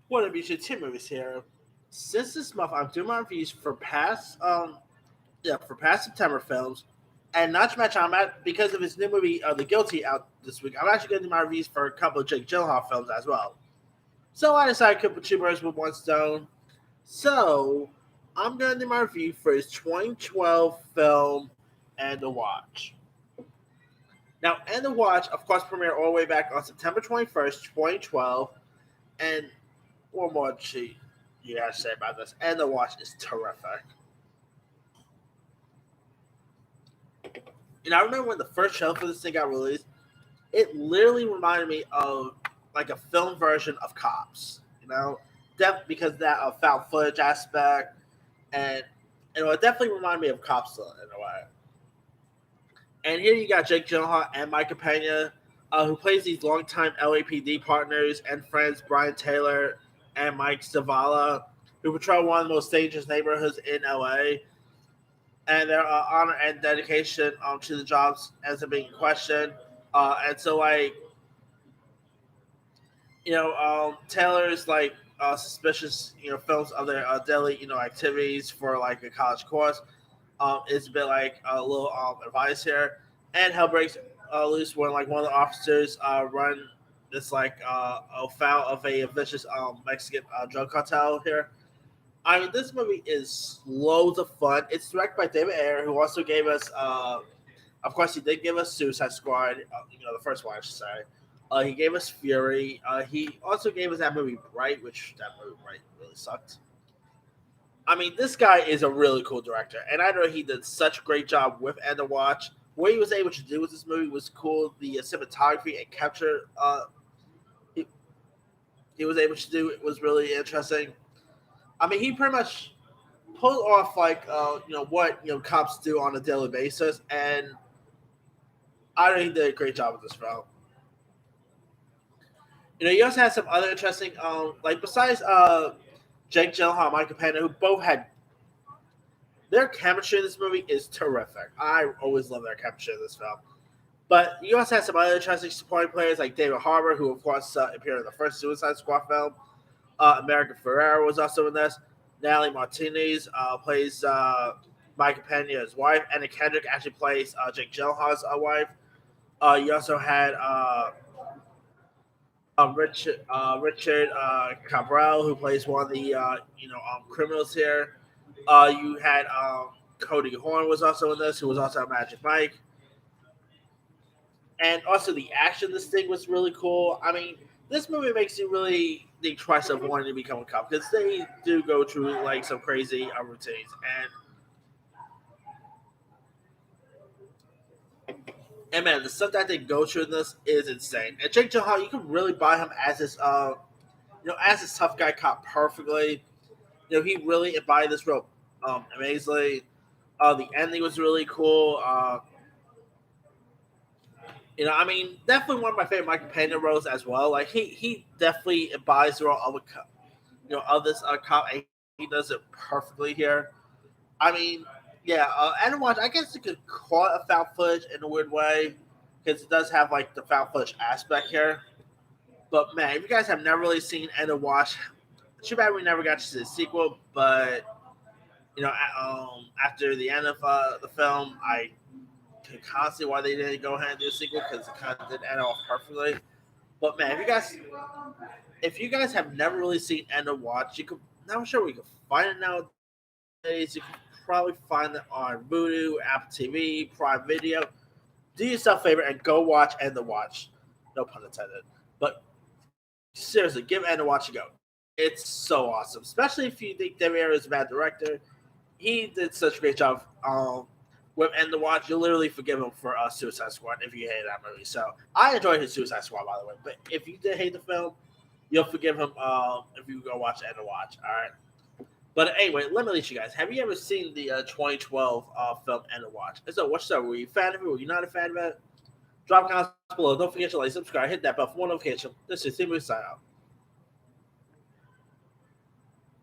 What a beautiful Tim movies here. Since this month, I'm doing my reviews for past September films, and not to mention, I'm at because of his new movie, The Guilty, out this week. I'm actually going to do my reviews for a couple of Jake Gyllenhaal films as well. So I decided to put two birds with one stone. So I'm going to do my review for his 2012 film, And the Watch. Now, And the Watch, of course, premiered all the way back on September 21st, 2012, and one more you gotta say about this. And the Watch is terrific. And I remember when the first trailer for this thing got released, it literally reminded me of like a film version of Cops. Because of that found footage aspect, and it definitely reminded me of Cops in a way. And here you got Jake Gyllenhaal and Micah Pena, who plays these longtime LAPD partners and friends, Brian Taylor and Mike Zavala, who patrol one of the most dangerous neighborhoods in LA. And their honor and dedication to the jobs ends up being questioned. And so, Taylor's suspicious, films of their daily, activities for like a college course. Is a bit like a little advice here, and hell breaks loose when like one of the officers run this foul of a vicious Mexican drug cartel here. I mean, this movie is loads of fun. It's directed by David Ayer, who also gave us, of course, he did give us Suicide Squad, the first one, I should say. He gave us Fury. He also gave us that movie Bright, which that movie Bright really sucked. I mean, this guy is a really cool director, and I know he did such a great job with End of Watch. What he was able to do with this movie was cool. The cinematography and capture he, he was able to do was really interesting. I mean, he pretty much pulled off what cops do on a daily basis, and I know he did a great job with this film. You also had some other interesting, besides Jake Gyllenhaal and Michael Pena, who both had their chemistry in this movie is terrific. I always love their chemistry in this film. But you also had some other interesting supporting players like David Harbour, who of course appeared in the first Suicide Squad film. America Ferrera was also in this. Natalie Martinez plays Michael Pena's wife. Anna Kendrick actually plays Jake Gyllenhaal's wife. You also had Richard Cabral, who plays one of the criminals here. You had Cody Horn was also in this, who was also a Magic Mike, and also the action. This thing was really cool. I mean, this movie makes you really think twice of wanting to become a cop because they do go through like some crazy routines, and man, the stuff that they go through in this is insane. And Jake Gyllenhaal, you can really buy him as this tough guy cop perfectly. He really embodied this role amazingly. The ending was really cool. I mean, definitely one of my favorite Michael Pena roles as well. Like he definitely embodies the role of of this cop, and he does it perfectly here. I mean, yeah, and watch. I guess you could call it a found footage in a weird way because it does have like the found footage aspect here. But man, if you guys have never really seen End of Watch, too bad we never got to see the sequel. But after the end of the film, I can kind of see why they didn't go ahead and do a sequel because it kind of did end off perfectly. But man, if you guys have never really seen End of Watch, you could. I'm sure we can find it nowadays. You can probably find it on Vudu, Apple TV, Prime Video. Do yourself a favor and go watch End of Watch. No pun intended. But seriously, give End of Watch a go. It's so awesome, especially if you think David Ayer is a bad director. He did such a great job with End of Watch. You'll literally forgive him for Suicide Squad if you hate that movie. So I enjoyed his Suicide Squad, by the way. But if you did hate the film, you'll forgive him if you go watch End of Watch. All right. But anyway, let me let you guys. Have you ever seen the 2012 film End of Watch? And so, what's up? Were you a fan of it? Were you not a fan of it? Drop comments below. Don't forget to like, subscribe, hit that bell for more notification. This is Timu sign out.